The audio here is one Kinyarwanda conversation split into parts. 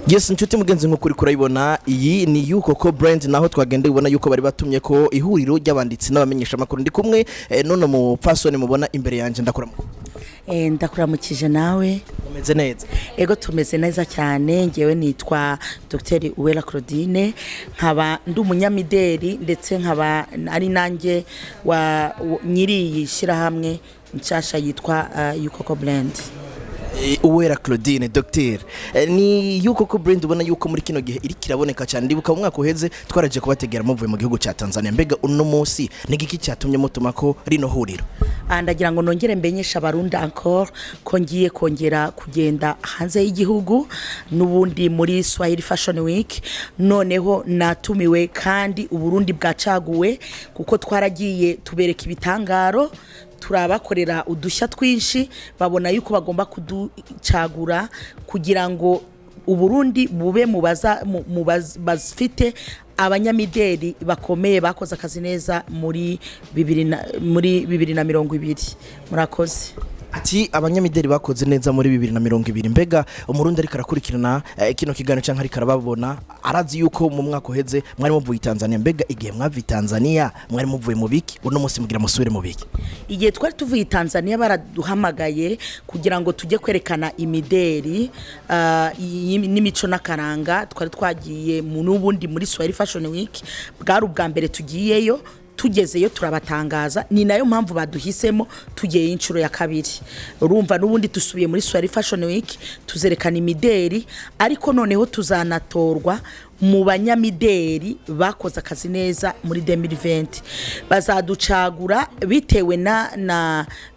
Yes, nshuti mugenzi nk'ukuri kurayibona iyi ni Yukoko brand naho twagende ubona yuko bari batumye ko ihuriro ry'abanditsi n'abamenyesha makuru ndi kumwe none mu fasoni mubona imbere yanje ndakuramukije nawe umeze neza. Ego tumeze neza cyane, ngewe nitwa Dr. Uwera Claudine, nkaba ndi umunyamideli ndetse nkaba ari nanjye wa nyiri yishirahamwe nshasha yitwa Yukoko brand. Uwera Claudine Dr. Ni Yukoko brand ubona yuko muri kino gihe iri kiraboneka cyane, ndibuka mu mwaka uheze twaraje kubategera muvuye mu gihugu cya Tanzania, mbega uno munsi nigiki cyatumye mutuma ko rino huriro? Ndagira ngo nongere mbenyesha abarundi encore ko ngiye kongera kugenda hanze y'igihugu n'ubundi muri Swahili Fashion Week, noneho natumiwe kandi uburundi bwacaguwe kuko twaragiye tubereka ibitangaro turabakorera udushya twinshi, babona yuko bagomba kuducagura kugira ngo uburundi bube bafite abanyamideli bakomeye bakoze akazi neza muri 2020. Murakoze. Ati abanyamideli bakoze neza muri 2020, mbega umurundi ari karakurikirana kino kigano canka ari karababona arazi yuko mu mwaka uheze mwari muvuye Tanzania, mbega igihe mwavi Tanzania mwari muvuye mu biki, uno munsi mugira musubire mu biki? Igihe twari tuvuye Tanzania baraduhamagaye kugira ngo tujye kwerekana imideli n'imico n'akaranga, twari twagiye n'ubundi muri Swahili Fashion Week, bwari ubwa mbere tugiyeyo. Tugezeyo turabatangaza, ni nayo mpamvu baduhisemo tugeye inshuro ya kabiri. Urumva n'ubundi dusubiye muri Swahili Fashion Week tuzerekana imideli, ariko noneho tuzanatorwa mu banyamideli bakoze akazi neza muri 2020. Bazaducagura bitewe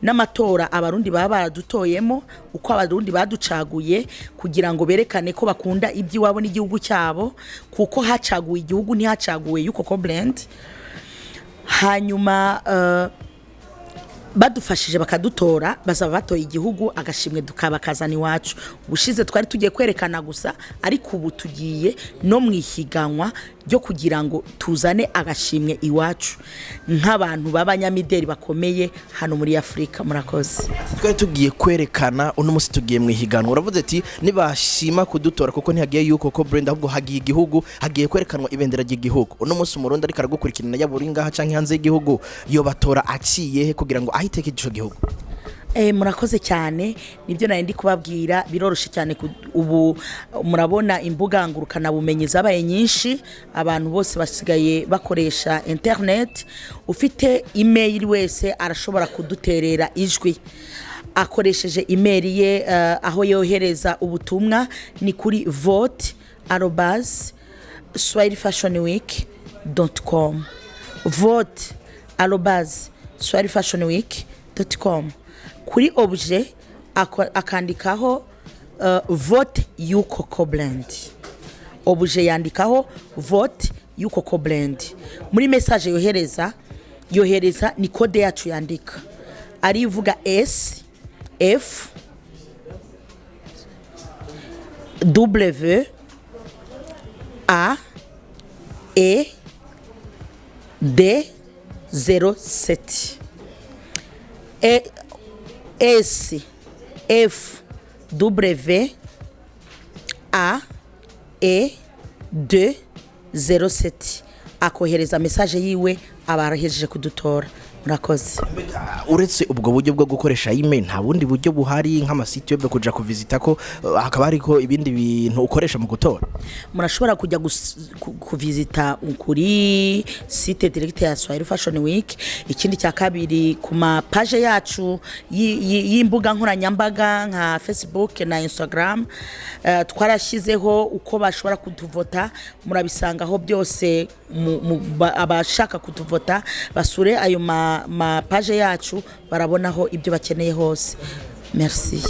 n'amatora abarundi baba baradutoyemo, uko abarundi baducaguye kugira ngo berekane ko bakunda iby'iwabo n'igihugu cyabo, kuko hacaguye igihugu ntihacaguwe Yukoko brand. Hanyuma badufashije bakadutora, bazaba batoye igihugu agashimwe dukabakazana iwacu. Ubushize twari tugiye kwerekana gusa, ariko ubu tugiye no mwihiganwa ryo kugira ngo tuzane agashimwe iwacu nk'abantu b'abanyamideli bakomeye hano muri Afrika. Murakoze. Twari tugiye kwerekana uno munsi tugiye mwihiganwa, uravuze ati nibashima kudutora kuko ntihagiye Yukoko brand ahubwo hagiye igihugu, hagiye kwerekanwa ibendera ry'igihugu. Uno munsi umurundi ari karagukurikirana yaburi ngaha canke hanze y'igihugu, yo batora aciye kugira ngo ahiteke ico gihugu? Murakoze cyane, nibyo nari ndi kubabwira, biroroshe cyane. Ubu murabona imbuga ngurukana bumenyi zabaye nyinshi, abantu bose basigaye bakoresha internet. Ufite email wese arashobora kuduterera ijwi akoresheje email ye, aho yohereza ubutumwa ni kuri vote@swahilifashionweek.com, vote@swahilifashionweek.com. Kuri objet akandikaho vote Yukoko brand, objet yandikaho vote Yukoko brand. Muri message yohereza ni code yacu yandika, ari ivuga S F W A E D 07 S F W A E D 07, akohereza message yiwe abarahejeje kudutora. Murakoze. Uretse ubwo buryo bwo gukoresha email, nta bundi buryo buhari nk'amasite web kuja kuvisita ko hakaba hariko ibindi bintu ukoresha mu gutora? Murashobora kujya kuvisita kuri site direct ya Swahili Fashion Week. Ikindi cya kabiri, ku ma page yacu y'imbuga nkoranyambaga nka Facebook na Instagram, twarashizeho uko bashobora kutuvota, murabisangaho byose. Abashaka kutuvota basure ayo ma page yacu, barabonaho ibyo bakeneye hose. Merci.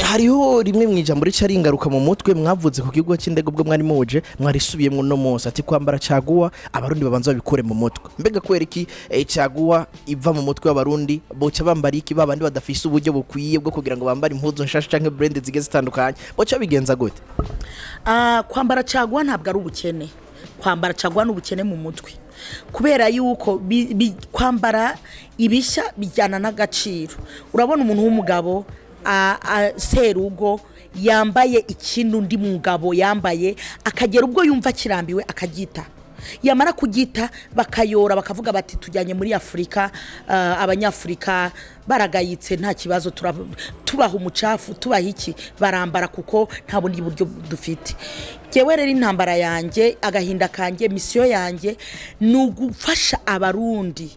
Hariho rimwe mwijambo rica ringaruka mu mutwe mwavuze ku kigo cy'indege ubwo mwari muje mwarisubiyemo no munsi, ati kwambara caguwa abarundi babanza babikore mu mutwe. Mbega kwera iki caguwa iva mu mutwe w'abarundi boca bambara iki, babandi badafise uburyo bukwiye bwo kugira ngo bambare impuzu nshasha canke brand zigeze zitandukanye, boca bigenza gute? Kwambara caguwa ntabwo ari ubukene, kwambara caguwa n'ubukene mu mutwe, kubera yuko kwambara ibishya bijyana n'agaciro. Urabona umuntu w'umugabo serugo yambaye ikintu undi mugabo yambaye akagera ubwo yumva kirambiwe akagita yamara kugita bakayora bakavuga bati tujyanye muri Afrika abanyafrika baragayitse nta kibazo tubaha umucafu tubaha iki barambara kuko nta bundi buryo dufite jewe rero intambara yanjye agahinda kanje mission yanjye nugufasha abarundi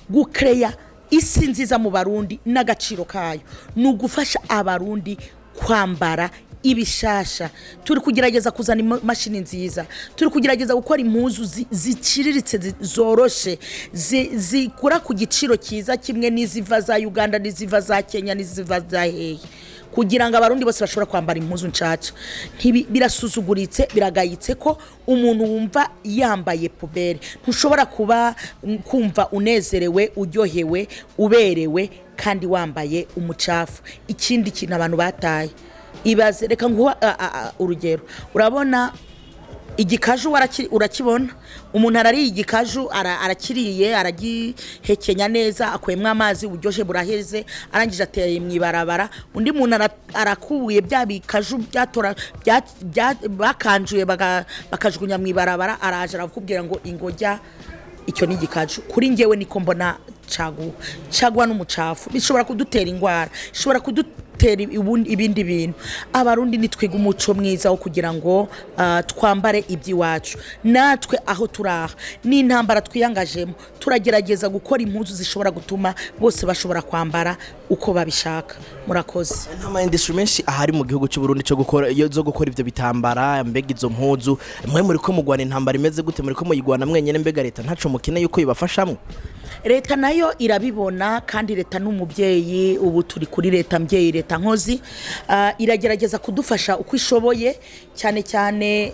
gukreya isi nziza mu barundi n'agaciro kayo nugufasha abarundi kwambara ibishasha turi kugerageza kuzana imashini nziza turi kugerageza gukora impuzu ziciriritse zoroshe zikura ku giciro cyiza kimwe n'iziva za Uganda n'iziva za Kenya n'iziva za hehe kugira ngo abarundi bose bashobora kwambara impuzu ncaca birasuzuguritse biragayitse ko umuntu wumva yambaye pubere ntushobora kumva unezerewe uryohewe uberewe kandi wambaye umucafu ikindi kintu abantu bataye ibaze reka nguha urugero urabona igikaju urakibona umuntu arari igikaju arakiriye aragihekenya neza akwemwa amazi uburyoje buraheze arangije ateye mwibarabara undi muntu arakubuye bya bikaju byatora bakanjuye bakajugunya mwibarabara araje arakubwira ngo ingojya icyo ni igikaju kuri ngewe niko mbona cagwa n'umucafu bishobora kudutera ingwara bishobora kudutera ibindi bintu abarundi nitwiga umuco mwiza wo kugira ngo twambare iby'iwacu natwe aho turaha n'intambara twiyangajemo turagerageza gukora impuzu zishobora gutuma bose bashobora kwambara uko babishaka murakoze ntama industry ahari mu gihugu cy'u Burundi zo gukora ivyo bitambara mbega izo mpuzu mwe muri ko mugwana intambara imeze gute muri ko muyigwana mwenyene mbega leta ntaco mukine yuko ibafashamwe leta nayo irabibona kandi leta n'umubyeyi ubu turi kuri leta mbyeyi leta nkozi iragerageza kudufasha uko ishoboye cyane cyane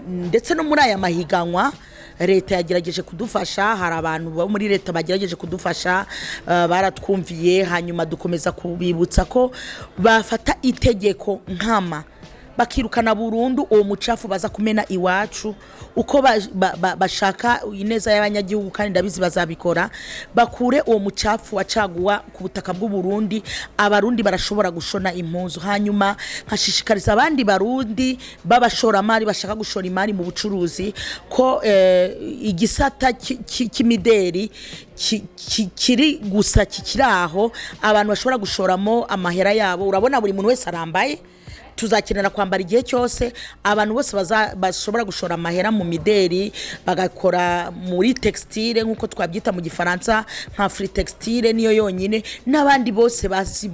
ndetse no muri aya mahiganwa leta yagerageje kudufasha hari abantu bo muri leta bagerageje kudufasha baratwumviye hanyuma dukomeza kubibutsa ko bafata itegeko nkama bakirukana burundu uwo mucafu baza kumena iwacu uko bashaka ineza y'abanyagihugu kandi ndabizi bazabikora bakure uwo mucafu wacaguwa ku butaka bw'u Burundi abarundi barashobora gushona impuzu hanyuma nkashishikariza abandi barundi babashoramari bashaka gushora imari mu bucuruzi ko igisata kimideri kiri gusa kikiraho abantu bashobora gushoramo amahera yabo urabona buri muntu wese arambaye tuzakenera kwambara igihe cyose abantu bose bashobora gushora amahera mu mideri bagakora muri textile nkuko twabyita mu gifaransa nka free textile niyo yonyine n'abandi bose bazi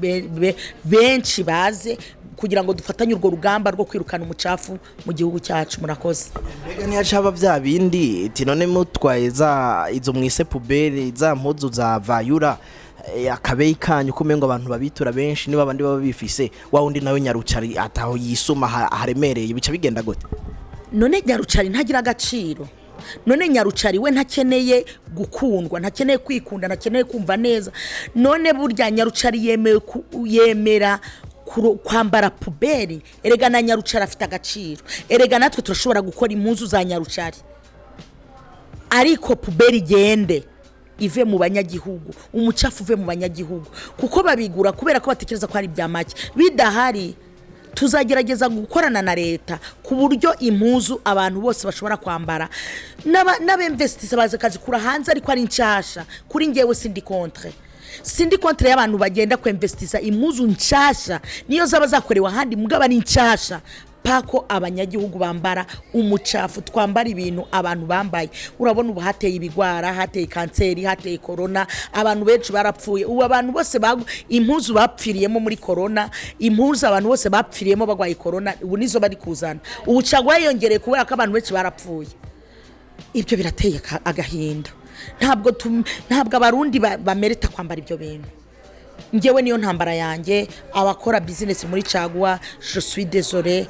benshi baze kugira ngo dufatanye urwo rugamba rwo kwirukana umucafu mu gihugu cyacu murakoze mbega ntiyacaba bya bindi none mutwaye izo mwise pubere za mpuzu za vayura akabeyi kanyu kumengo abantu babitura benshi niba abandi baba bifise wa undi nawe nyarucari ataho yisuma haremereye bica bigenda gute none nyarucari ntagira agaciro none nyarucari we ntakeneye gukundwa ntakeneye kwikunda ntakeneye kumva neza none burya nyarucari yemera kwambara puberi erega na nyarucari afite agaciro erega natwe turashobora gukora impuzu za nyarucari ariko puberi gende ive mu banyagihugu umucafu uve mu banyagihugu kuko babigura kubera ko batekereza ko ari bya make bidahari tuzagerageza gukorana na leta ku buryo impuzu abantu bose bashobora kwambara n'abinvestisa baze kazikura hanze ariko ari nshasha kuri ngewe sindi contre y'abantu bagenda kwinvestisa impuzu nshasha niyo zaba zakorewe ahandi mugaba ni nshasha pako abanyagihugu bambara umucafu twambara ibintu abantu bambaye urabona ubu hateye ibigwara hateye kanseri hateye corona abantu benshi barapfuye ubu abantu bose impuzu bapfiriyemo muri corona impuzu abantu bose bapfiriyemo bagwaye corona ubu nizo bari kuzana ubu cagwa yongereye kubera ko abantu benshi barapfuye ibyo birateye agahinda ntabwo abarundi bamerita kwambara ibyo bintu ngewe niyo ntambara yanjye abakora business muri caguwa je suis désolé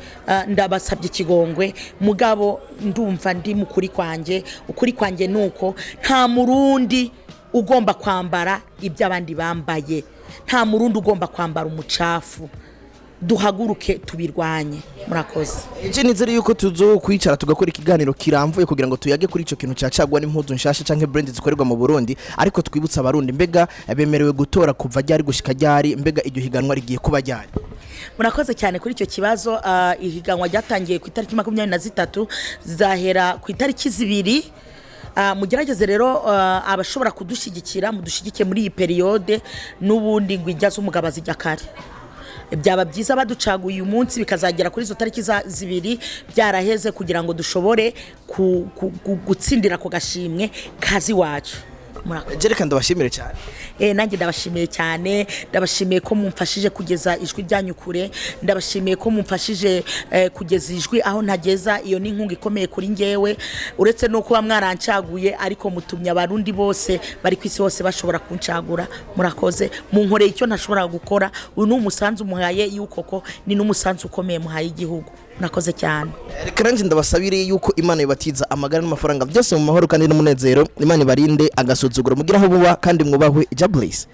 ndabasabye ikigongwe mugabo ndumva ndi mukuri kwanjye nuko nta murundi ugomba kwambara ibyo abandi bambaye nta murundi ugomba kwambara umucafu duhaguruke tubirwanye murakoze. Je nizere yuko tuzo kwicara tugakora ikiganiro kiramvuye kugira ngo tuyage kuri ico kintu cyacagwa n'impuzu nshasha canke brand zikorerwa mu Burundi, ariko twibutsa abarundi mbega bemerewe gutora kuva ryari gushika ryari, mbega iryo higanwa rigiye kuba ryari? Murakoze cyane kuri icyo kibazo. Ihiganwa ryatangiye ku itariki 23 zahera ku itariki 2. Mugerageze rero abashobora kudushigikira mudushigike muri iyi periode n'ubundi ngo ijya z'umugabo zijya kare. Byaba byiza baducaguye uyu munsi bikazagera kuri izo tariki 2 byaraheze kugira ngo dushobore gutsindira ko gashimwe kazi wacu. Jereka ndabashimire cyane. Nanjye ndabashimiye cyane, ndabashimiye ko mumfashije kugeza ijwi ryanyu kure, ndabashimiye ko mumfashije kugeza ijwi aho ntageza. Iyo ni inkunga ikomeye kuri ngewe, uretse no kuba mwarancaguye ariko mutumye abarundi bose bari kwisi hose bashobora kuncagura. Murakoze, munkoreye icyo ntashobora gukora. Uyu ni umusanzu muhaye y'ukoko, ni n'umusanzu ukomeye muhaye igihugu. Nakoze cyane. Reka nanje ndabasabire yuko Imana ibatiza amagara n'amafaranga byose mu mahoro kandi n'umunezero. Imana ibarinde agasuzuguro mugiraho buba kandi mwubahwe. Jabless.